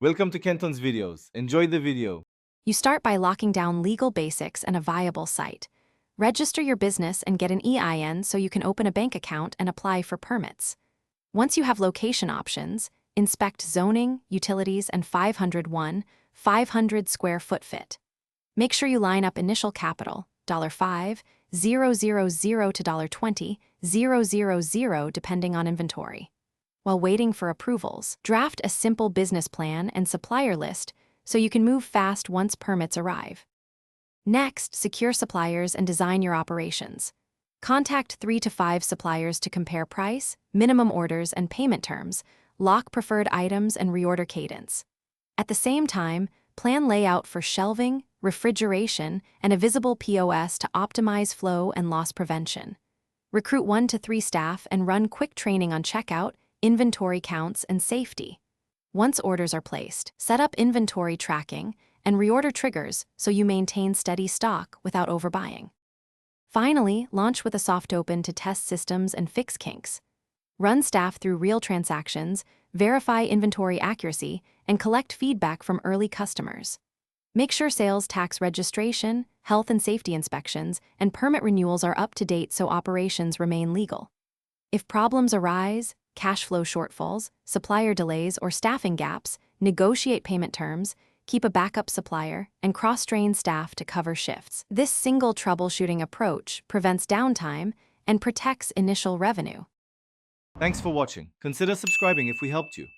Welcome to Kenton's videos. Enjoy the video. You start by locking down legal basics and a viable site. Register your business and get an EIN so you can open a bank account and apply for permits. Once you have location options, inspect zoning, utilities, and 500 square foot fit. Make sure you line up initial capital, $5, 000 to $20, 000 depending on inventory. While waiting for approvals, draft a simple business plan and supplier list so you can move fast once permits arrive. Next, secure suppliers and design your operations. Contact 3 to 5 suppliers to compare price, minimum orders, and payment terms, lock preferred items, and reorder cadence. At the same time, plan layout for shelving, refrigeration, and a visible POS to optimize flow and loss prevention. Recruit 1 to 3 staff and run quick training on checkout, inventory counts, and safety. Once orders are placed, set up inventory tracking and reorder triggers so you maintain steady stock without overbuying. Finally, launch with a soft open to test systems and fix kinks. Run staff through real transactions, verify inventory accuracy, and collect feedback from early customers. Make sure sales tax registration, health and safety inspections, and permit renewals are up to date so operations remain legal. If problems arise, cash flow shortfalls, supplier delays, or staffing gaps, negotiate payment terms, keep a backup supplier, and cross-train staff to cover shifts. This single troubleshooting approach prevents downtime and protects initial revenue. Thanks for watching. Consider subscribing if we helped you.